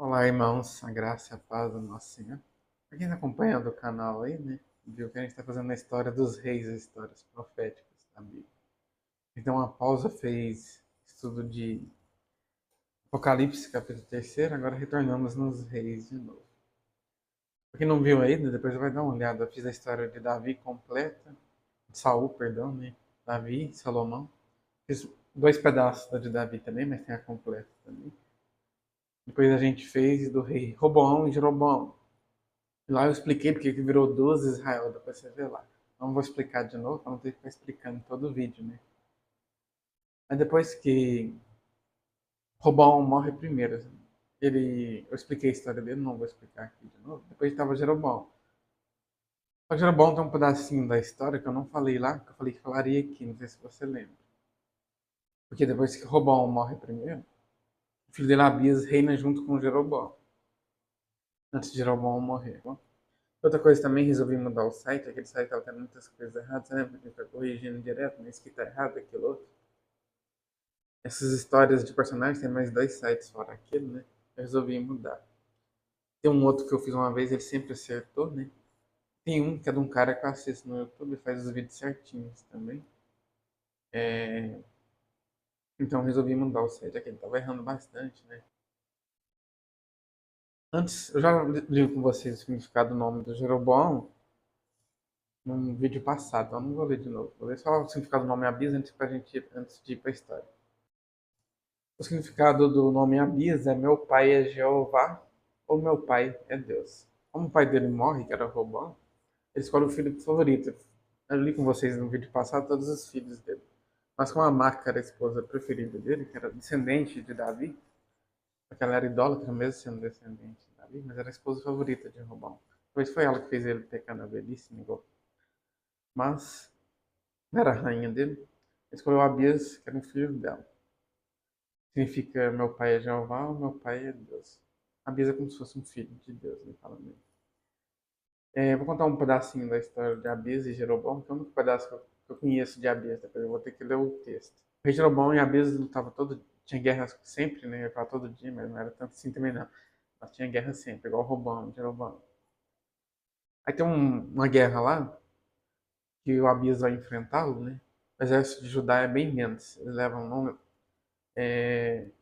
Olá, irmãos, a graça e a paz do nosso Senhor. Para quem está acompanhando o canal aí, né, viu que a gente está fazendo a história dos reis, as histórias proféticas da Bíblia. Então, uma pausa fez estudo de Apocalipse, capítulo 3, agora retornamos nos reis de novo. Para quem não viu ainda, depois vai dar uma olhada. Eu fiz a história de Davi completa, de Saul, perdão, né, Davi, Salomão. Fiz dois pedaços da de Davi também, mas tem a completa também. Depois a gente fez do rei Roboão e Jeroboão. Lá eu expliquei porque que virou 12 Israel, depois você vê lá. Não vou explicar de novo, para não ter que ficar explicando todo o vídeo, né? Mas depois que Roboão morre primeiro, eu expliquei a história dele, não vou explicar aqui de novo. Depois estava Jeroboão. O Jeroboão tem um pedacinho da história que eu não falei lá, que eu falei que falaria aqui, não sei se você lembra. Porque depois que Roboão morre primeiro, o filho dele Abias reina junto com Jeroboão, antes de Jeroboão morrer. Outra coisa também, resolvi mudar o site, aquele site estava tendo muitas coisas erradas, você lembra que foi corrigindo direto, mas que tá errado, aquilo outro. Essas histórias de personagens tem mais dois sites fora aquele, né? Eu resolvi mudar. Tem um outro que eu fiz uma vez, ele sempre acertou, né? Tem um que é de um cara que eu assisto no YouTube, faz os vídeos certinhos também. É... Então eu resolvi mudar o site, aquele tava errando bastante, né? Antes, eu já li com vocês o significado do nome do Jeroboão num vídeo passado, então eu não vou ler de novo. Vou ler só o significado do nome Abias antes de ir pra história. O significado do nome Abias é meu pai é Jeová ou meu pai é Deus. Como o pai dele morre, que era Robão, ele escolhe o filho favorito. Eu li com vocês no vídeo passado todos os filhos dele. Mas como a Maca era a esposa preferida dele, que era descendente de Davi, porque ela era idólatra mesmo sendo descendente de Davi, mas era a esposa favorita de Robão. Pois foi ela que fez ele pecar na velhice, negou. Mas não era a rainha dele. Ele escolheu Abias, que era um filho dela. Significa meu pai é Jeová ou meu pai é Deus. Abias é como se fosse um filho de Deus, ele fala mesmo. Vou contar um pedacinho da história de Abias e Jeroboão, que é o único pedaço que eu conheço de Abias, depois eu vou ter que ler o texto. O rei Jeroboão e Abias lutavam tinha guerra sempre, né? Eu ia falar todo dia, mas não era tanto assim também não. Mas tinha guerra sempre, igual Robão e Jeroboão. Aí tem uma guerra lá, que o Abias vai enfrentá-lo, né? O exército de Judá é bem menos. Eles levam, não, eles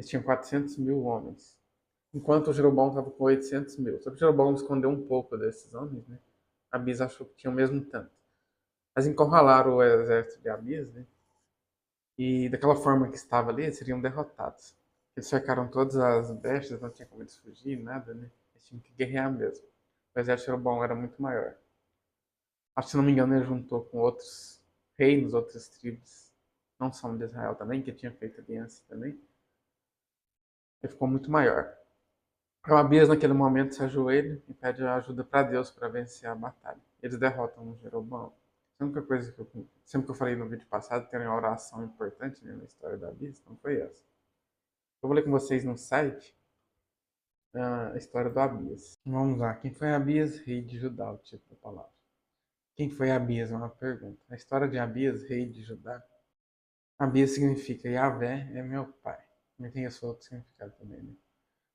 tinham 400 mil homens. Enquanto o Jeroboão estava com 800 mil. Só que o Jeroboão escondeu um pouco desses homens, né? Abias achou que tinha o mesmo tanto. Mas encurralaram o exército de Abias, né? E daquela forma que estava ali, eles seriam derrotados. Eles cercaram todas as brechas, não tinha como eles fugir, nada, né? Eles tinham que guerrear mesmo. O exército de Jeroboão era muito maior. Acho que, se não me engano, ele juntou com outros reinos, outras tribos, não só de Israel também, que tinha feito aliança também. Ele ficou muito maior. O Abias, naquele momento, se ajoelha e pede ajuda para Deus para vencer a batalha. Eles derrotam o Jeroboão. A única coisa que sempre que eu falei no vídeo passado, tem uma oração importante, né, na história da Abias, não foi essa. Eu vou ler com vocês no site a história do Abias. Vamos lá. Quem foi Abias, rei de Judá, o tipo da palavra. Quem foi Abias? É uma pergunta. A história de Abias, rei de Judá. Abias significa Yahvé é meu pai. Mas tem esse outro significado também, né?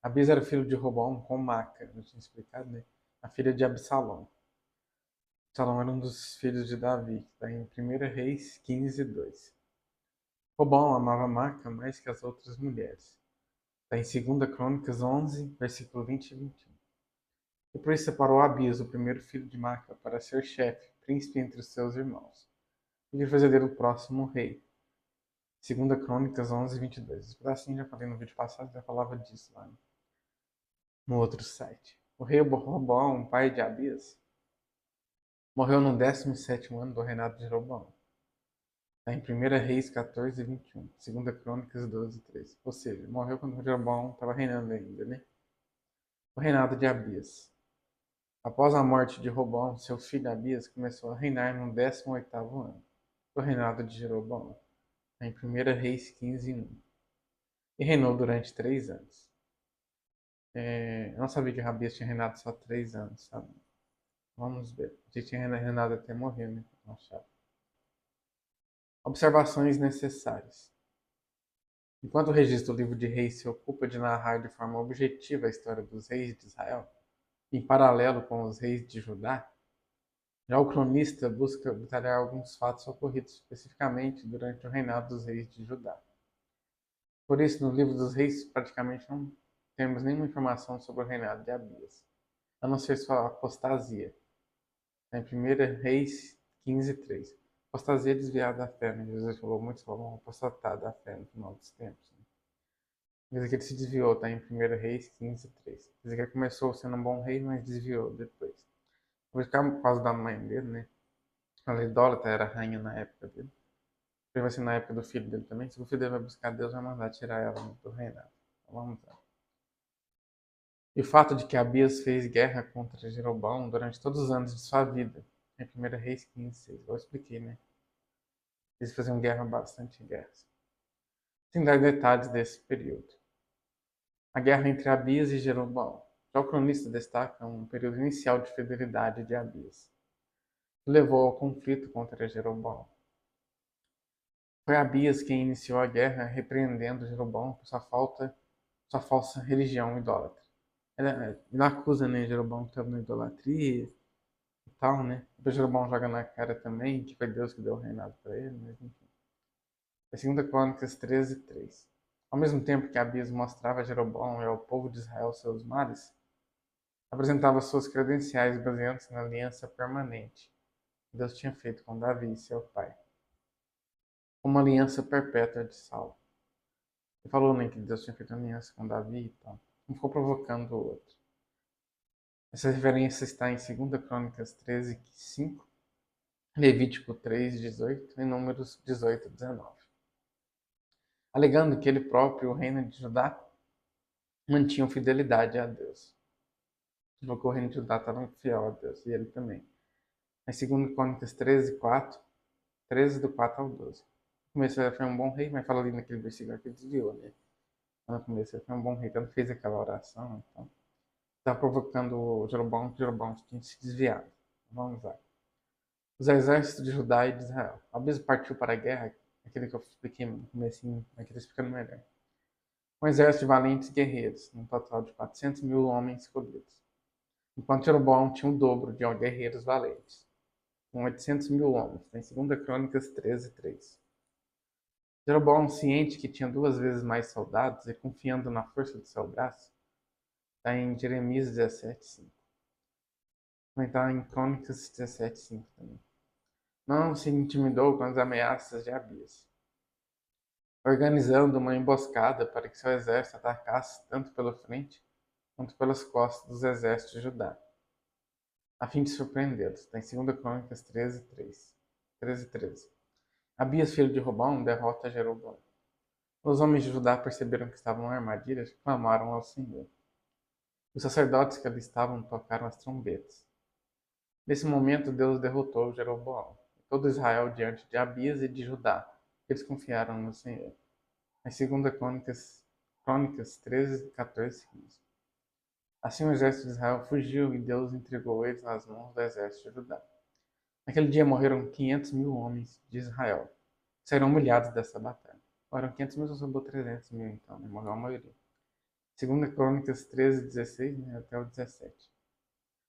Abias era filho de Roboão com Maca, eu tinha explicado, né? A filha de Absalão. Absalão era um dos filhos de Davi, que está em 1 Reis 15:2. Roboão amava Maca mais que as outras mulheres. Está em 2 Crônicas 11, versículo 20 e 21. E por isso separou Abias, o primeiro filho de Maca, para ser chefe, príncipe entre os seus irmãos, e de fazer dele o próximo rei. 2 Crônicas 11, 22. Esse pedacinho já falei no vídeo passado, já falava disso lá no outro site. O rei Roboão, pai de Abias, morreu no 17º ano do reinado de Jeroboão. Está em 1 Reis 14, 21. 2 Crônicas 12, 13. Ou seja, morreu quando Jeroboão estava reinando ainda, né? O reinado de Abias. Após a morte de Roboão, seu filho Abias começou a reinar no 18º ano do reinado de Jeroboão. Está em 1 Reis 15, 1. E reinou durante 3 anos. Eu não sabia que Abias tinha reinado só 3 anos, sabe? Vamos ver. Ele tinha reinado até morrer, né? Observações necessárias. Enquanto o registro do livro de Reis se ocupa de narrar de forma objetiva a história dos reis de Israel, em paralelo com os reis de Judá, já o cronista busca detalhar alguns fatos ocorridos especificamente durante o reinado dos reis de Judá. Por isso, no livro dos reis, praticamente não temos nenhuma informação sobre o reinado de Abias, a não ser sua apostasia. Em 1 Reis 15:3. Apostasia desviada da fé, né? Jesus falou, muitos vão apostatar da fé no final dos tempos. Né? Diz que ele se desviou, tá? Em 1 Reis 15:3. Diz que ele começou sendo um bom rei, mas desviou depois. Por causa da mãe dele, né? Ela idólatra, era rainha na época dele. Ele vai ser na época do filho dele também. Se o filho dele vai buscar Deus, vai mandar tirar ela do reinado. Então, vamos lá. E o fato de que Abias fez guerra contra Jeroboão durante todos os anos de sua vida. Em 1 Reis 15:6. Eu expliquei, né? Eles faziam guerra, bastante guerras. Sem dar detalhes desse período. A guerra entre Abias e Jeroboão. Já o cronista destaca um período inicial de fidelidade de Abias, que levou ao conflito contra Jeroboão. Foi Abias quem iniciou a guerra repreendendo Jeroboão por sua falsa religião idólatra. Ele acusa, né, Jeroboão que estava na idolatria e tal, né? Depois Jeroboão joga na cara também que foi Deus que deu o reinado para ele, mas enfim. É 2 Crônicas 13:3. Ao mesmo tempo que Abias mostrava a Jeroboão e ao povo de Israel seus males, apresentava suas credenciais baseando-se na aliança permanente que Deus tinha feito com Davi, seu pai. Uma aliança perpétua de Saulo. Ele falou, né, que Deus tinha feito aliança com Davi e tal. Um ficou provocando o outro. Essa referência está em 2 Crônicas 13:5, Levítico 3:18 e Números 18:19. Alegando que ele próprio, o reino de Judá, mantinha fidelidade a Deus. Porque o reino de Judá estava fiel a Deus, e ele também. Em 2 Crônicas 13:4, 13 do 4 ao 12. No começo ele foi um bom rei, mas fala ali naquele versículo que ele desviou, né? No começo ele foi um bom rei, quando fez aquela oração, então está provocando o Jeroboão, que Jeroboão tinha se desviado. Vamos lá. Os exércitos de Judá e de Israel. Abias partiu para a guerra, aquele que eu expliquei no comecinho, aqui está explicando melhor. Um exército de valentes guerreiros, um total de 400 mil homens escolhidos. Enquanto Jeroboão tinha o dobro de guerreiros valentes, com 800 mil homens, em 2 Crônicas 13:3. Jeroboão, ciente que tinha 2 vezes mais soldados e confiando na força do seu braço, está em Jeremias 17:5. Vai estar em Crônicas 17:5 também. Não se intimidou com as ameaças de Abias, organizando uma emboscada para que seu exército atacasse tanto pela frente quanto pelas costas dos exércitos de Judá, a fim de surpreendê-los. Está em 2 Crônicas 13:13. Abias, filho de Robão, derrota Jeroboão. Os homens de Judá perceberam que estavam em armadilhas e clamaram ao Senhor. Os sacerdotes que ali estavam tocaram as trombetas. Nesse momento, Deus derrotou Jeroboão e todo Israel diante de Abias e de Judá. Eles confiaram no Senhor. Em 2 Crônicas 13:14-15. Assim o exército de Israel fugiu e Deus entregou eles nas mãos do exército de Judá. Naquele dia morreram 500 mil homens de Israel, que serão humilhados dessa batalha. Foram 500 mil, só sobrou 300 mil então, né? Morreu a maioria. 2 Crônicas 13:16, né, até o 17.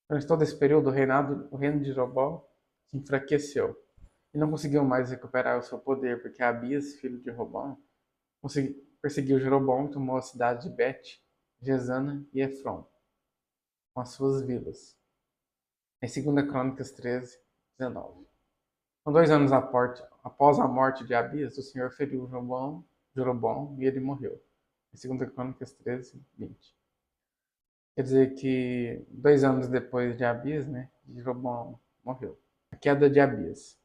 Durante todo esse período, o reino de Jeroboão se enfraqueceu e não conseguiu mais recuperar o seu poder, porque Abias, filho de Roboão, perseguiu Jeroboão e tomou a cidade de Bet, Gesana e Efron, com as suas vilas. Em 2 Crônicas 13:19. Com 2 anos após a morte de Abias, o Senhor feriu Jeroboão e ele morreu. Em 2 Crônicas 13:20. Quer dizer que 2 anos depois de Abias, né, Jeroboão morreu. A queda de Abias.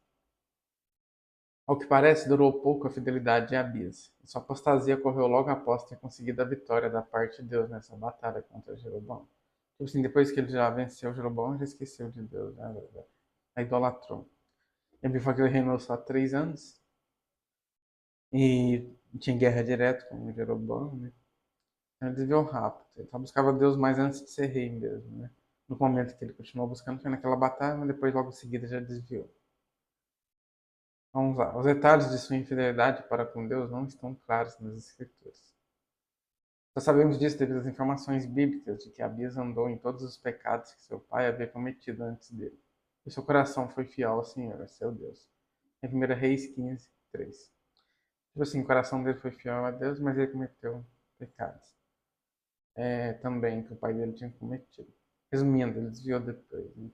Ao que parece, durou pouco a fidelidade de Abias. Sua apostasia ocorreu logo após ter conseguido a vitória da parte de Deus nessa batalha contra Jeroboão. Tipo assim, depois que ele já venceu Jeroboão, já esqueceu de Deus, já idolatrou. Ele falou que ele reinou só 3 anos e tinha guerra direto com Jeroboão, né? Ele desviou rápido. Ele só buscava Deus mais antes de ser rei mesmo, né? No momento que ele continuou buscando foi naquela batalha, mas depois logo em seguida já desviou. Vamos lá. Os detalhes de sua infidelidade para com Deus não estão claros nas Escrituras. Só sabemos disso devido às informações bíblicas de que Abias andou em todos os pecados que seu pai havia cometido antes dele. E seu coração foi fiel ao Senhor, seu Deus. Em 1 Reis 15, 3. Tipo assim, o coração dele foi fiel a Deus, mas ele cometeu pecados. Também que o pai dele tinha cometido. Resumindo, ele desviou depois. Né?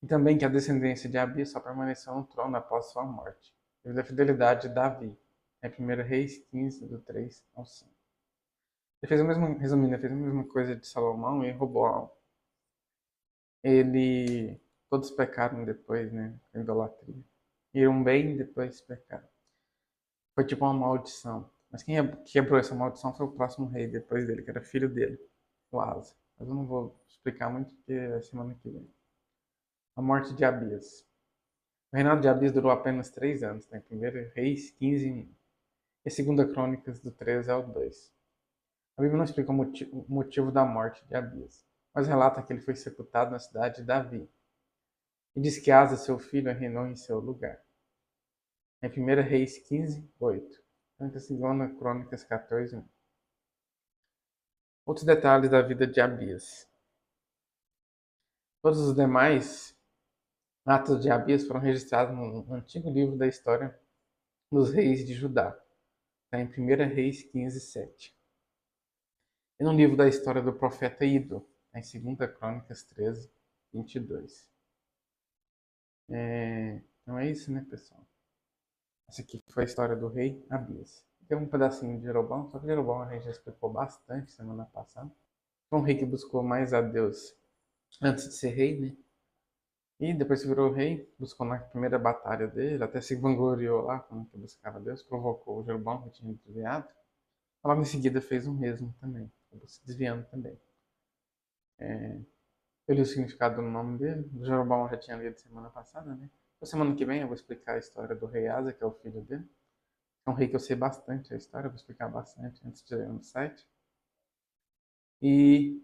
E também que a descendência de Abias só permaneceu no trono após sua morte, devido à fidelidade de Davi. Em 1 Reis 15, do 3 ao 5. Ele fez a mesma, resumindo, ele fez a mesma coisa de Salomão e Roboão. Todos pecaram depois, né? Com idolatria. Iram bem e depois pecaram. Foi tipo uma maldição. Mas quem quebrou essa maldição foi o próximo rei depois dele, que era filho dele, o Asa. Mas eu não vou explicar muito porque é semana que vem. A morte de Abias. O reinado de Abias durou apenas 3 anos, né? 1 Reis 15 e 2 Crônicas do 13 ao 2. A Bíblia não explica o motivo da morte de Abias, mas relata que ele foi sepultado na cidade de Davi. E diz que Asa, seu filho, reinou em seu lugar. Em 1 Reis 15, 8. Em 2 Crônicas 14, 1. Outros detalhes da vida de Abias. Todos os demais atos de Abias foram registrados no antigo livro da história dos reis de Judá, tá? Em 1 Reis 15, 7. E no livro da história do profeta Ido, tá? Em 2 Crônicas 13, 22. Então é isso, né, pessoal? Essa aqui foi a história do rei Abias. Tem um pedacinho de Jeroboão, só que Jeroboão a gente já explicou bastante semana passada. Foi um rei que buscou mais a Deus antes de ser rei, né? E depois que virou rei, buscou na primeira batalha dele, até se vangloriou lá, como que buscava Deus, provocou o Jeroboão que tinha desviado. Logo em seguida fez o mesmo também, acabou se desviando também. Eu li o significado do nome dele, o Jeroboão já tinha lido semana passada, né? Na semana que vem eu vou explicar a história do rei Asa, que é o filho dele. É um rei que eu sei bastante a história, eu vou explicar bastante antes de ler no site. E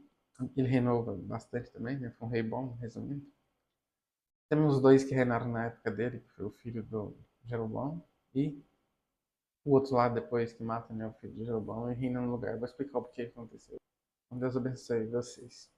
ele reinou bastante também, né? Foi um rei bom, resumindo. Temos dois que reinaram na época dele, que foi o filho do Jeroboão e o outro lá depois que mata, né, o filho de Jeroboão e reina no lugar. Vou explicar o porquê que aconteceu. Deus abençoe vocês.